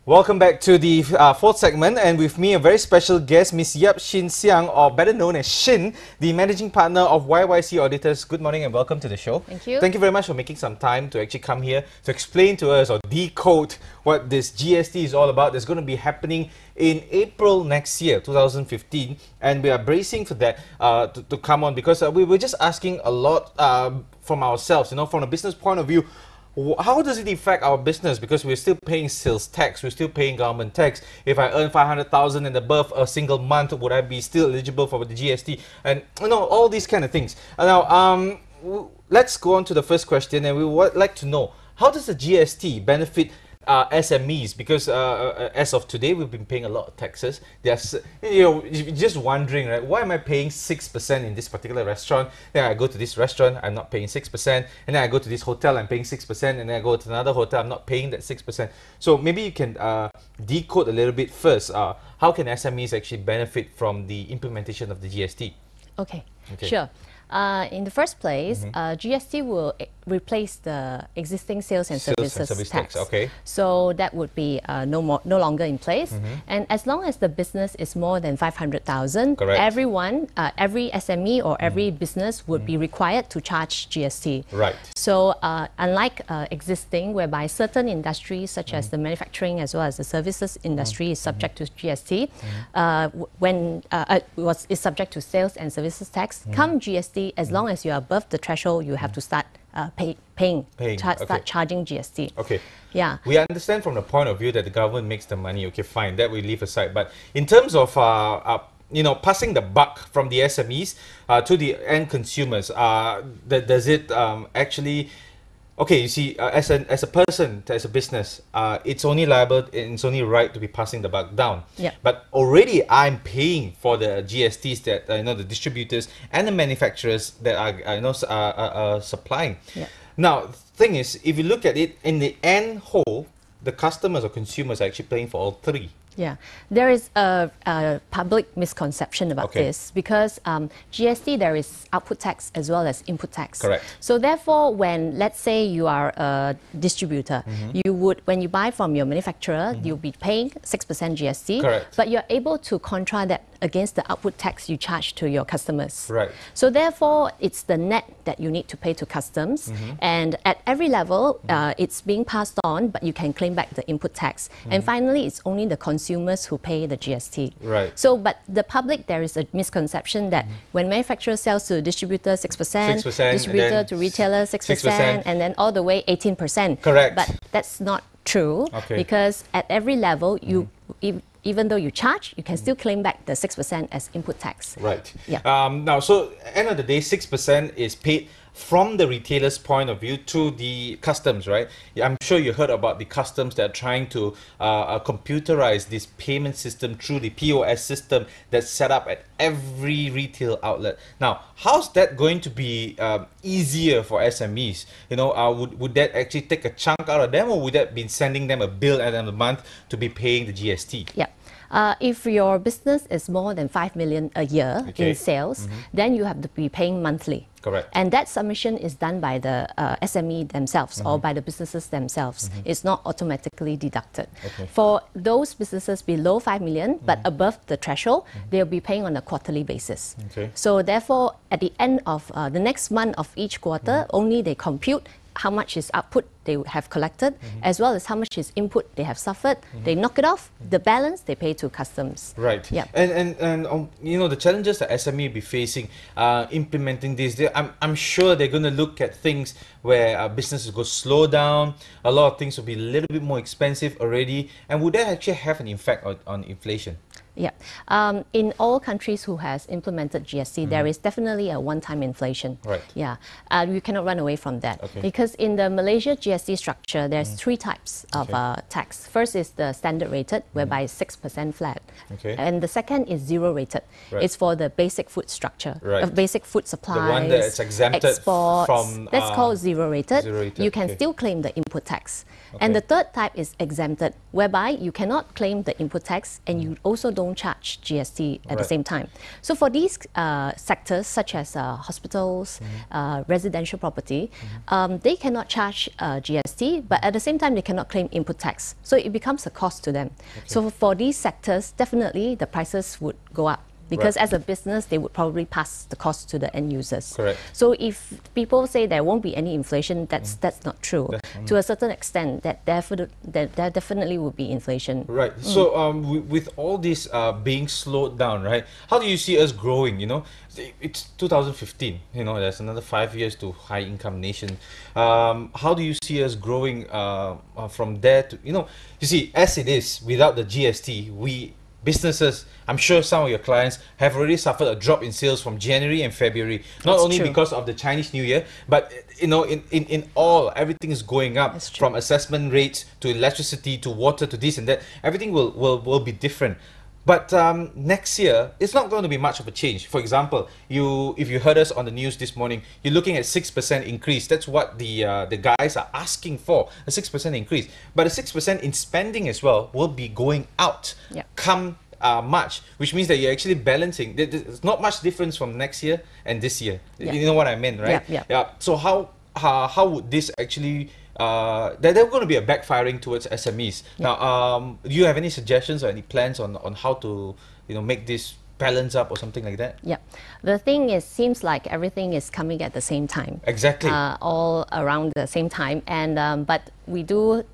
Welcome back to the fourth segment, and with me a very special guest, Miss Yap Shin Siang, or better known as Shin, the Managing Partner of YYC Auditors. Good morning and welcome to the show. Thank you. Thank you very much for making some time to actually come here to explain to us or decode what this GST is all about. It's going to be happening in April next year, 2015, and we are bracing for that to come on, because we were just asking a lot from ourselves, from a business point of view. How does it affect our business? Because we're still paying sales tax, we're still paying government tax. If I earn 500,000 and above a single month, would I be still eligible for the GST? And all these kind of things. Now, let's go on to the first question, and we would like to know, how does the GST benefit SMEs? Because as of today, we've been paying a lot of taxes. There's, just wondering, right? Why am I paying 6% in this particular restaurant? Then I go to this restaurant, I'm not paying 6%. And then I go to this hotel, I'm paying 6%. And then I go to another hotel, I'm not paying that 6%. So maybe you can decode a little bit first. How can SMEs actually benefit from the implementation of the GST? Okay. Sure. In the first place, GST will replace the existing sales and services tax. Okay. So that would be no longer in place. And as long as the business is more than 500,000, everyone, every SME or every business would be required to charge GST. Right. So unlike existing, whereby certain industries such as the manufacturing as well as the services industry is subject to GST, is subject to sales and services tax, come GST, as long as you're above the threshold, you have to start start charging GST. Okay. Yeah. We understand from the point of view that the government makes the money. Okay, fine. That we leave aside. But in terms of passing the buck from the SMEs to the end consumers, does it actually? Okay, you see, as a person, as a business, it's only liable and it's only right to be passing the buck down. Yeah. But already I'm paying for the GSTs that the distributors and the manufacturers that are supplying. Yeah. Now, the thing is, if you look at it in the end whole, the customers or consumers are actually paying for all three. Yeah, there is a public misconception about this, because GST, there is output tax as well as input tax. Correct. So therefore, when, let's say you are a distributor, you would, when you buy from your manufacturer, you'll be paying 6% GST. Correct. But you're able to contra that against the output tax you charge to your customers. Right. So therefore, it's the net that you need to pay to customs. And at every level, it's being passed on, but you can claim back the input tax. And finally, it's only the consumers who pay the GST. Right. So, but the public, there is a misconception that when manufacturer sells to distributor 6%, distributor to retailer 6%, and then all the way 18%. Correct. But that's not true, because at every level, you even though you charge, you can still claim back the 6% as input tax. Right. Yeah. Now, so end of the day, 6% is paid from the retailer's point of view to the customs, right? I'm sure you heard about the customs that are trying to computerize this payment system through the POS system that's set up at every retail outlet. Now, how's that going to be easier for SMEs? Would that actually take a chunk out of them, or would that be sending them a bill at the end of the month to be paying the GST? Yeah. If your business is more than 5 million a year in sales, then you have to be paying monthly. Correct. And that submission is done by the SME themselves or by the businesses themselves. It's not automatically deducted. For those businesses below 5 million but above the threshold, they'll be paying on a quarterly basis. So therefore, at the end of the next month of each quarter, only they compute how much is output they have collected, as well as how much is input they have suffered. They knock it off. The balance they pay to customs. Right. Yeah. And the challenges that SME will be facing implementing this, I'm sure they're going to look at things where businesses go slow down. A lot of things will be a little bit more expensive already. And would that actually have an effect on inflation? Yeah. In all countries who has implemented GST, there is definitely a one-time inflation. Right. Yeah. You cannot run away from that. Because in the Malaysia GST structure, there's three types of tax. First is the standard rated, whereby it's 6% flat. And the second is zero rated. It's for the basic food structure, basic food supplies, the one that's exempted exports. from... That's called zero rated. You can still claim the input tax. And the third type is exempted, whereby you cannot claim the input tax and you also don't don't charge GST at the same time. So for these sectors such as hospitals, residential property, they cannot charge GST, but at the same time they cannot claim input tax. So it becomes a cost to them. So for these sectors, definitely the prices would go up. Because as a business, they would probably pass the cost to the end users. Correct. So if people say there won't be any inflation, that's not true. To a certain extent, there definitely will be inflation. Right. So with all this being slowed down, right? How do you see us growing? You know, it's 2015. You know, there's another 5 years to high income nation. How do you see us growing from there to, you know, you see, as it is without the GST, businesses, I'm sure some of your clients have already suffered a drop in sales from January and February. Not only because of the Chinese New Year, but you know, in all, everything is going up, from assessment rates to electricity to water to this and that. Everything will be different. But next year, it's not going to be much of a change. For example, if you heard us on the news this morning, you're looking at 6% increase. That's what the guys are asking for, a 6% increase. But a 6% in spending as well will be going out come March, which means that you're actually balancing. There's not much difference from next year and this year. You know what I mean, right? Yeah. So how would this actually... there's going to be a backfiring towards SMEs. Now, do you have any suggestions or any plans on how to, you know, make this balance up or something like that? Yeah, the thing is, seems like everything is coming at the same time. Exactly. All around the same time, and but we do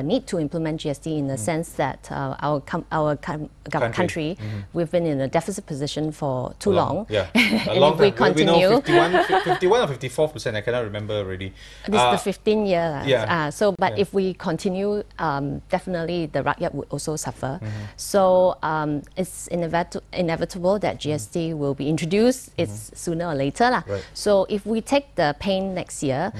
need to implement GST in the sense that our country, we've been in a deficit position for too long. Yeah, a long if we time. continue, We know 51 or 54%, I cannot remember already. This is the 15 year. Yeah. If we continue, definitely the rakyat would also suffer. So it's inevitable that GST will be introduced. It's sooner or later. So if we take the pain next year,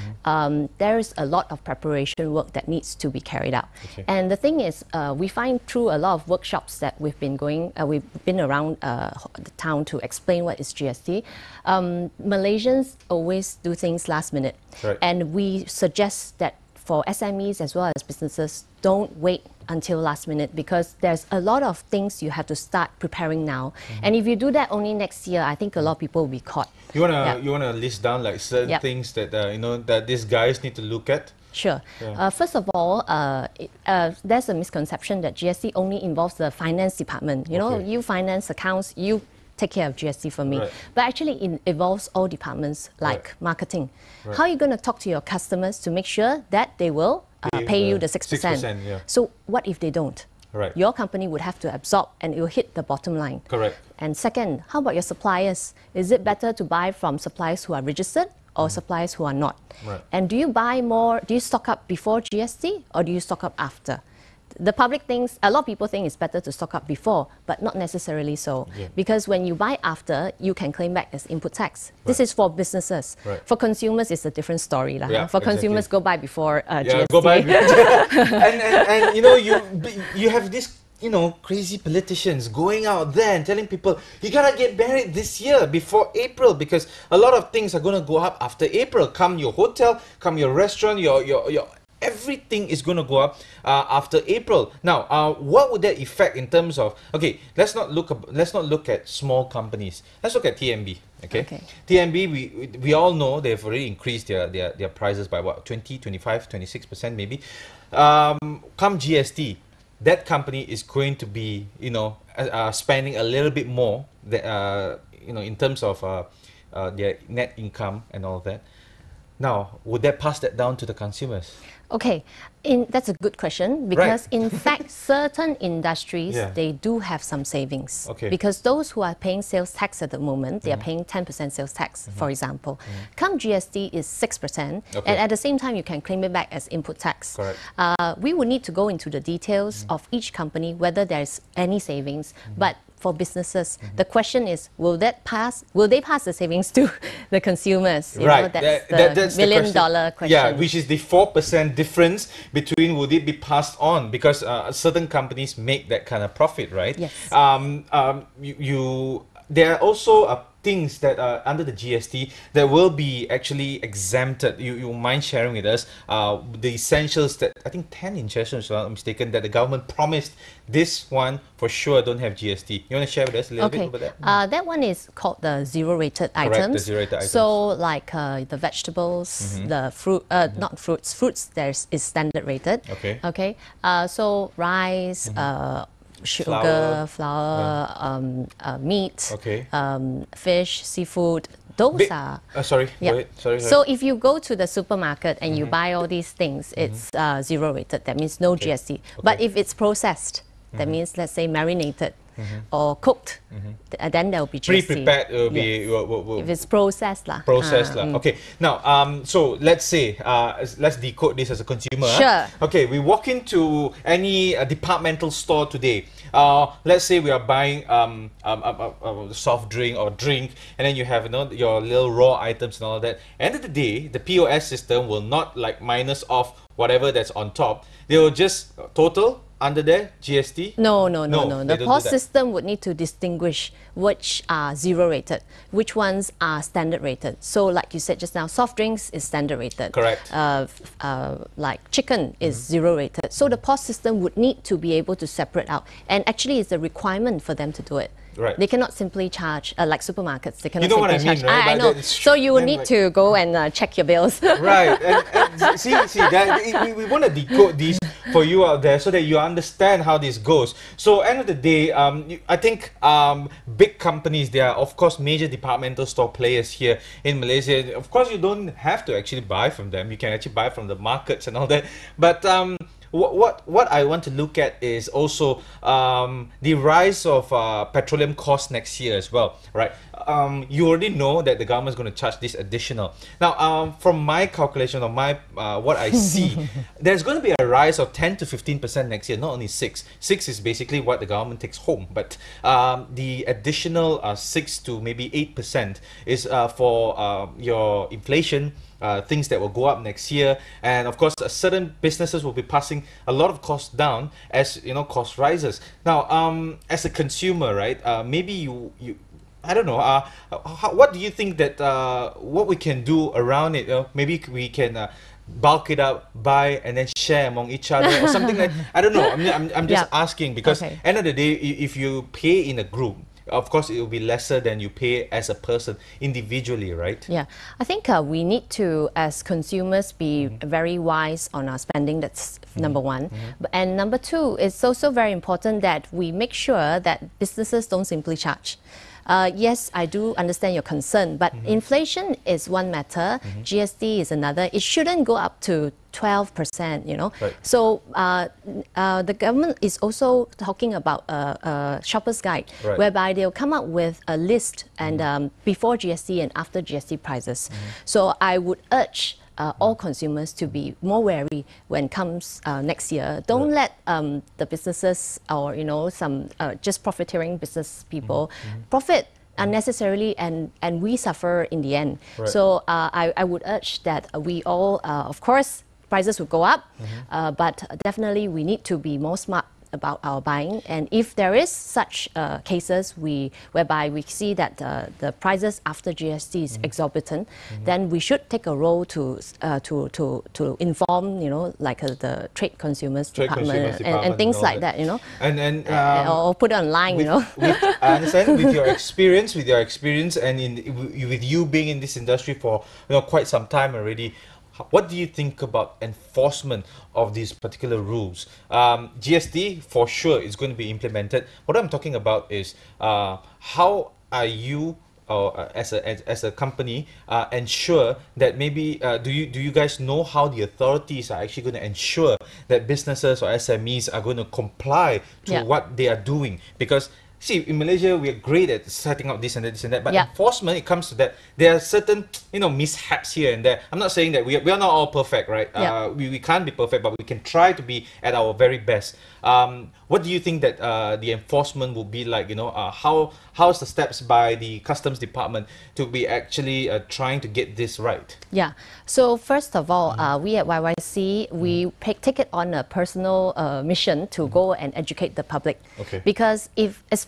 there is a lot of preparation work that needs to be carried out. And the thing is, we find through a lot of workshops that we've been going, we've been around the town to explain what is GST. Malaysians always do things last minute. And we suggest that for SMEs as well as businesses, don't wait until last minute, because there's a lot of things you have to start preparing now. And if you do that only next year, I think a lot of people will be caught. You wanna list down like certain things that you know that these guys need to look at? Sure. First of all, there's a misconception that GST only involves the finance department. You know, you finance accounts, you take care of GST for me. But actually it involves all departments like marketing. How are you going to talk to your customers to make sure that they will pay you the 6%? So what if they don't? Your company would have to absorb and it will hit the bottom line. And second, how about your suppliers? Is it better to buy from suppliers who are registered or suppliers who are not? And do you buy more, do you stock up before GST or do you stock up after? The public thinks, a lot of people think it's better to stock up before, but not necessarily so. Because when you buy after, you can claim back as input tax. This is for businesses. For consumers, it's a different story. For consumers, go buy before GST. Go buy and you know, you have this, you know, crazy politicians going out there and telling people, you gotta get married this year before April, because a lot of things are gonna go up after April. Come your hotel, come your restaurant, your everything is going to go up after April. Now, what would that affect in terms of? Okay, let's not look at small companies. Let's look at TMB. TMB, we all know they've already increased their prices by what, 20, 25, 26% maybe. Come GST, that company is going to be, you know, spending a little bit more, you know, in terms of their net income and all that. Now, would that pass that down to the consumers? Okay, that's a good question, because in fact, certain industries, they do have some savings. Because those who are paying sales tax at the moment, they are paying 10% sales tax, for example. Come GST is 6%, and at the same time, you can claim it back as input tax. We would need to go into the details of each company, whether there's any savings, but for businesses, the question is, will they pass the savings to the consumers? You know, that's the million-dollar question. Yeah, which is the 4% difference between would it be passed on, because certain companies make that kind of profit, right? Yes. There are also things that are under the GST that will be actually exempted? You mind sharing with us the essentials that I think 10 essentials, if I'm not mistaken, that the government promised. This one for sure don't have GST. You want to share with us a little bit about that? That one is called the zero-rated items. Correct, the zero-rated items. So like the vegetables, the fruit, not fruits. Fruits is standard rated. Okay. Okay. So rice, sugar, flour, meat, fish, seafood. Those are. Sorry. Go ahead. Sorry. So if you go to the supermarket and you buy all these things, it's zero rated. That means no GST. But if it's processed, that means, let's say, marinated or cooked, then there will be GST. Pre-prepared will be... if it's processed. Processed. Okay. Now, so let's say, let's decode this as a consumer. Sure. Okay, we walk into any departmental store today. Let's say we are buying a soft drink or drink, and then you have your little raw items and all that. End of the day, the POS system will not like minus off whatever that's on top. They will just total under there, GST? No. The POS system would need to distinguish which are zero rated, which ones are standard rated. So like you said just now, soft drinks is standard rated. Correct. Like chicken is zero rated. So the POS system would need to be able to separate out. And actually it's a requirement for them to do it. Right. They cannot simply charge, like supermarkets, they cannot you know simply charge. what I mean, right? I know. So you will need to go and check your bills. Right. And see that we want to decode these for you out there so that you understand how this goes. So end of the day, I think big companies, they are of course major departmental store players here in Malaysia. Of course, you don't have to actually buy from them. You can actually buy from the markets and all that. But what I want to look at is also the rise of petroleum costs next year as well, right? You already know that the government is going to charge this additional. Now, from my calculation, or my what I see, there's going to be a rise of 10 to 15% next year, not only 6. 6 is basically what the government takes home, but the additional 6 to maybe 8% is for your inflation, things that will go up next year, and of course certain businesses will be passing a lot of costs down as cost rises. Now, as a consumer, right, maybe you I don't know, what do you think that what we can do around it? Maybe we can bulk it up, buy, and then share among each other or something like. I don't know. I'm just asking because end of the day, if you pay in a group, of course it will be lesser than you pay as a person individually, right? Yeah, I think we need to, as consumers, be very wise on our spending. That's number one. And number two, it's also very important that we make sure that businesses don't simply charge. Yes, I do understand your concern, but inflation is one matter, GST is another. It shouldn't go up to 12%, Right. So the government is also talking about a shopper's guide, whereby they'll come up with a list and before GST and after GST prices. So I would urge all consumers to be more wary when it comes next year. Don't let the businesses or some just profiteering business people profit unnecessarily and we suffer in the end. So I would urge that we all, of course, prices will go up, but definitely we need to be more smart about our buying, and if there is such cases whereby we see that the prices after GST is exorbitant, then we should take a role to inform, like the trade consumers department and things like that, and or put it online, I understand with your experience, and with you being in this industry for quite some time already. What do you think about enforcement of these particular rules? GST, for sure, is going to be implemented. What I'm talking about is how are you, as a company, ensure that maybe do you guys know how the authorities are actually going to ensure that businesses or SMEs are going to comply to what they are doing? Because see, in Malaysia, we are great at setting up this and that, but enforcement, it comes to that, there are certain, mishaps here and there. I'm not saying that we are not all perfect, right? We can't be perfect, but we can try to be at our very best. What do you think that the enforcement will be like? How's the steps by the customs department to be actually trying to get this right? Yeah. So first of all, we at YYC, we take it on a personal mission to go and educate the public. Because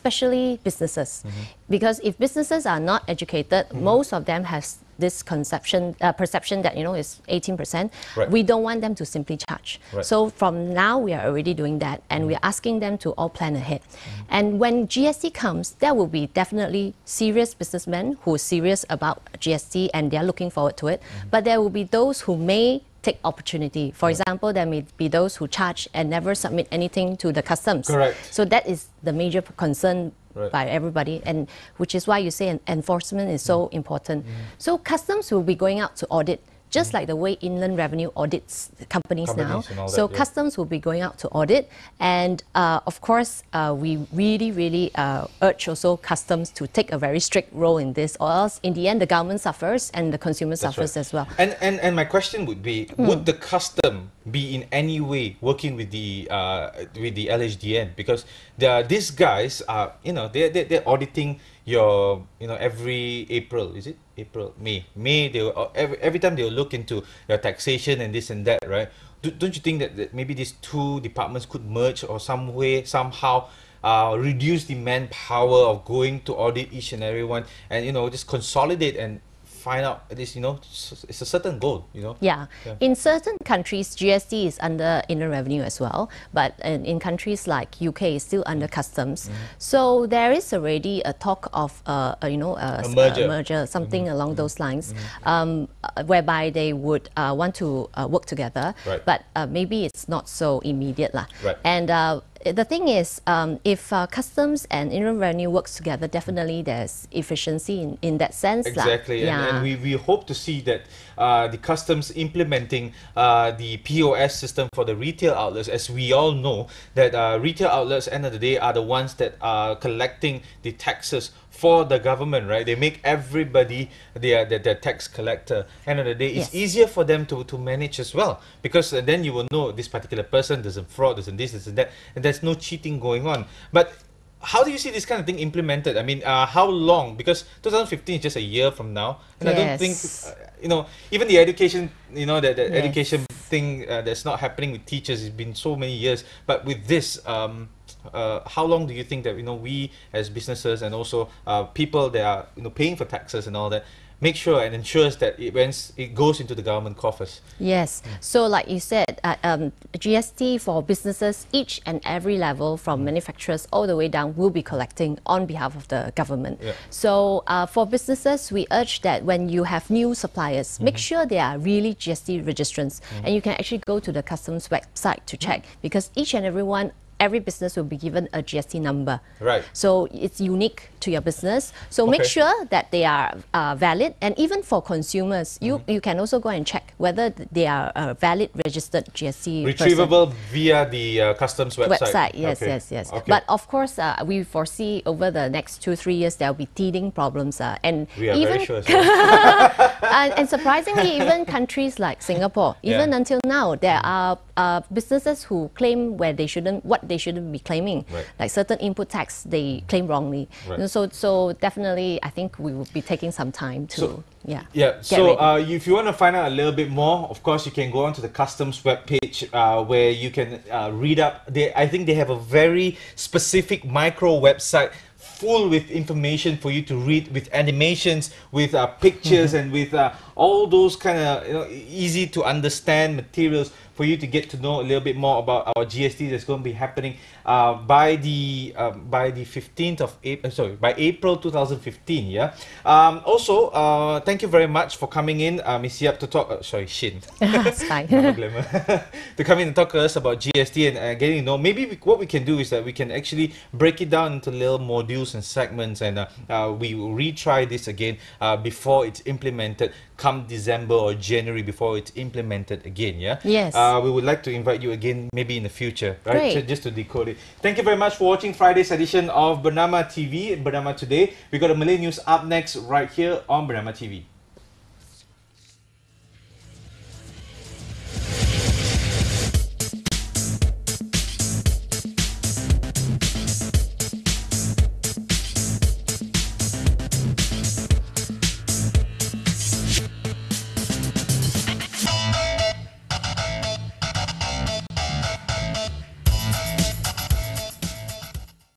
especially businesses. Because if businesses are not educated, most of them have this perception that, you know, is 18%. Right. We don't want them to simply charge. Right. So from now, we are already doing that, and we're asking them to all plan ahead. And when GST comes, there will be definitely serious businessmen who are serious about GST and they're looking forward to it. But there will be those who may take opportunity. For example, there may be those who charge and never submit anything to the customs. Correct. So that is the major concern by everybody, and which is why you say enforcement is so important. So customs will be going out to audit, just like the way Inland Revenue audits companies now. So customs will be going out to audit, and of course, we really urge also customs to take a very strict role in this, or else in the end the government suffers and the consumer suffers as well. And my question would be, would the custom be in any way working with the LHDN? Because these guys are, you know, they're auditing your, you know, every April, is it May they will, every time they will look into your taxation and this and that, right? Don't you think that maybe these two departments could merge, or some way somehow reduce the manpower of going to audit each and every one, and, you know, just consolidate and find out this, you know, it's a certain goal, you know? Yeah. In certain countries, GST is under Inland Revenue as well, but in countries like UK, it's still under customs. So there is already a talk of, you know, a merger, something along those lines, whereby they would want to work together, but maybe it's not so immediate lah. And the thing is, if customs and Inland Revenue works together, definitely there's efficiency in that sense. Exactly, and we hope to see that the customs implementing the POS system for the retail outlets, as we all know that retail outlets, end of the day, are the ones that are collecting the taxes for the government, right? They make everybody their tax collector. End of the day, it's easier for them to manage as well, because then you will know this particular person doesn't fraud, doesn't this, doesn't that, and there's no cheating going on. But how do you see this kind of thing implemented? I mean, how long? Because 2015 is just a year from now, and I don't think, you know, even the education, you know, the education thing that's not happening with teachers, it's been so many years. But with this, how long do you think that, you know, we as businesses and also people that are, you know, paying for taxes and all that, make sure and ensures that it goes into the government coffers? Yes. So like you said, GST for businesses, each and every level from manufacturers all the way down will be collecting on behalf of the government. So for businesses, we urge that when you have new suppliers, make sure they are really GST registrants. And you can actually go to the customs website to check, because each and every business will be given a GST number. So it's unique to your business. So make sure that they are valid. And even for consumers, you can also go and check whether they are a valid registered GST retrievable via the customs website. Yes. But of course, we foresee over the next 2-3 years there will be teething problems. And we are even very sure as well. and surprisingly, even countries like Singapore, even until now, there are businesses who claim what they shouldn't be claiming, like certain input tax they claim wrongly. So definitely, I think we will be taking some time to if you want to find out a little bit more, of course, you can go onto the customs webpage where you can read up. I think they have a very specific micro website full with information for you to read, with animations, with pictures, and with all those kind of, you know, easy to understand materials for you to get to know a little bit more about our GST that's going to be happening by the 15th of April. Sorry, by April 2015. Also, thank you very much for coming in, Miss Yap, to talk. Sorry, Shin. It's fine. To come in and talk to us about GST and getting to know. Maybe what we can do is that we can actually break it down into little modules and segments, and we will retry this again before it's implemented come December or January, before it's implemented again. Yes. We would like to invite you again maybe in the future, right? So just to decode it. Thank you very much for watching Friday's edition of Bernama TV, Bernama Today. We got a Malay news up next right here on Bernama TV.